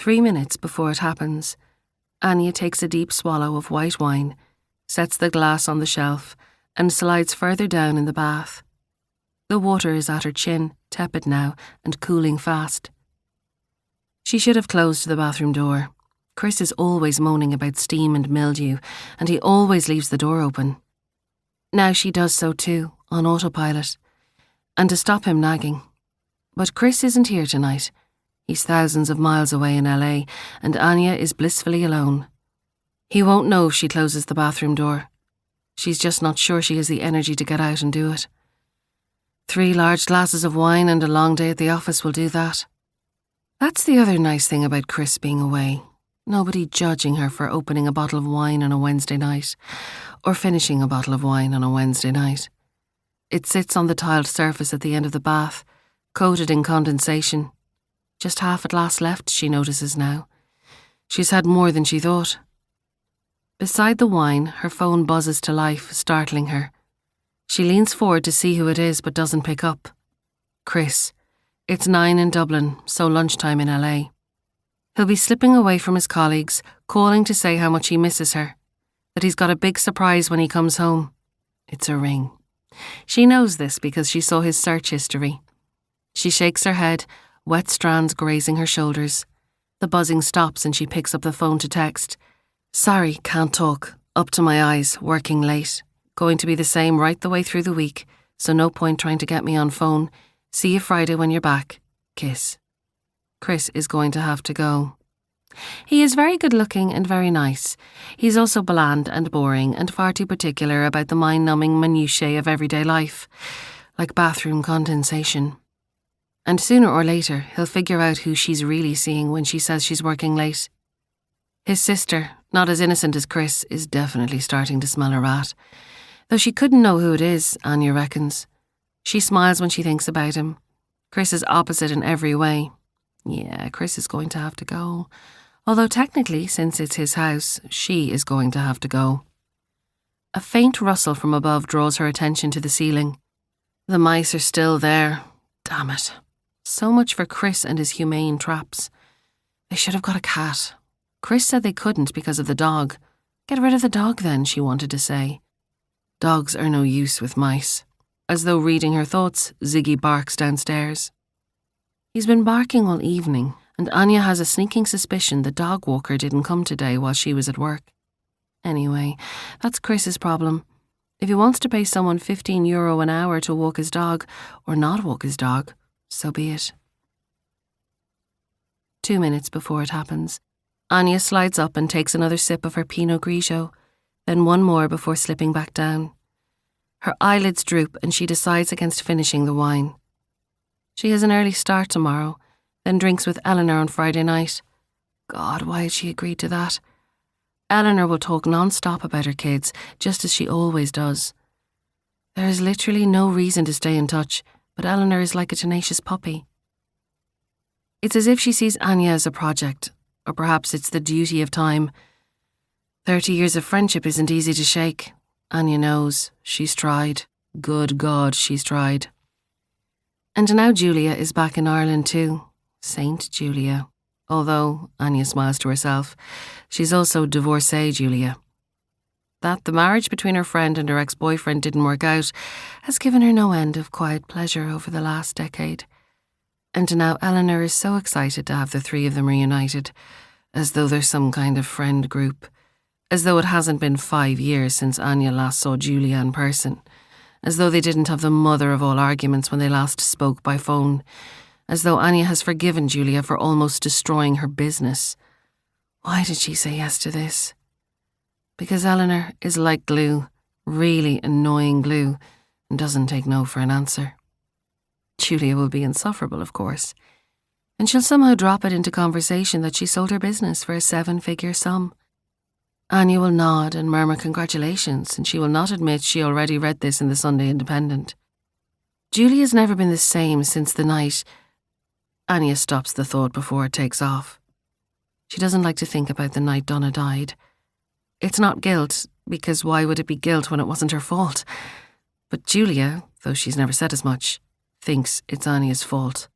3 minutes before it happens, Anya takes a deep swallow of white wine, sets the glass on the shelf, and slides further down in the bath. The water is at her chin, tepid now, and cooling fast. She should have closed the bathroom door. Chris is always moaning about steam and mildew, and he always leaves the door open. Now she does so too, on autopilot, and to stop him nagging. But Chris isn't here tonight. He's thousands of miles away in LA, and Anya is blissfully alone. He won't know if she closes the bathroom door. She's just not sure she has the energy to get out and do it. 3 large glasses of wine and a long day at the office will do that. That's the other nice thing about Chris being away. Nobody judging her for opening a bottle of wine on a Wednesday night, or finishing a bottle of wine on a Wednesday night. It sits on the tiled surface at the end of the bath, coated in condensation. Just half a glass left, she notices now. She's had more than she thought. Beside the wine, her phone buzzes to life, startling her. She leans forward to see who it is, but doesn't pick up. Chris. It's 9 in Dublin, so lunchtime in LA. He'll be slipping away from his colleagues, calling to say how much he misses her, that he's got a big surprise when he comes home. It's a ring. She knows this because she saw his search history. She shakes her head, wet strands grazing her shoulders. The buzzing stops and she picks up the phone to text. Sorry, can't talk. Up to my eyes, working late. Going to be the same right the way through the week, so no point trying to get me on phone. See you Friday when you're back. Kiss. Chris is going to have to go. He is very good looking and very nice. He's also bland and boring and far too particular about the mind-numbing minutiae of everyday life, like bathroom condensation. And sooner or later, he'll figure out who she's really seeing when she says she's working late. His sister, not as innocent as Chris, is definitely starting to smell a rat. Though she couldn't know who it is, Anya reckons. She smiles when she thinks about him. Chris is opposite in every way. Yeah, Chris is going to have to go. Although technically, since it's his house, she is going to have to go. A faint rustle from above draws her attention to the ceiling. The mice are still there. Damn it. So much for Chris and his humane traps. They should have got a cat. Chris said they couldn't because of the dog. Get rid of the dog then, she wanted to say. Dogs are no use with mice. As though reading her thoughts, Ziggy barks downstairs. He's been barking all evening, and Anya has a sneaking suspicion the dog walker didn't come today while she was at work. Anyway, that's Chris's problem. If he wants to pay someone €15 an hour to walk his dog, or not walk his dog, so be it. 2 minutes before it happens, Anya slides up and takes another sip of her Pinot Grigio, then one more before slipping back down. Her eyelids droop and she decides against finishing the wine. She has an early start tomorrow, then drinks with Eleanor on Friday night. God, why had she agreed to that? Eleanor will talk non-stop about her kids, just as she always does. There is literally no reason to stay in touch, but Eleanor is like a tenacious puppy. It's as if she sees Anya as a project, or perhaps it's the duty of time. 30 years of friendship isn't easy to shake. Anya knows. She's tried. Good God, she's tried. And now Julia is back in Ireland too. Saint Julia. Although, Anya smiles to herself, she's also divorcee Julia. That the marriage between her friend and her ex-boyfriend didn't work out has given her no end of quiet pleasure over the last decade. And now Eleanor is so excited to have the 3 of them reunited, as though they're some kind of friend group. As though it hasn't been 5 years since Anya last saw Julia in person. As though they didn't have the mother of all arguments when they last spoke by phone. As though Anya has forgiven Julia for almost destroying her business. Why did she say yes to this? Because Eleanor is like glue, really annoying glue, and doesn't take no for an answer. Julia will be insufferable, of course. And she'll somehow drop it into conversation that she sold her business for a 7-figure sum. Anya will nod and murmur congratulations, and she will not admit she already read this in the Sunday Independent. Julia's never been the same since the night. Anya stops the thought before it takes off. She doesn't like to think about the night Donna died. It's not guilt, because why would it be guilt when it wasn't her fault? But Julia, though she's never said as much, thinks it's Anya's fault.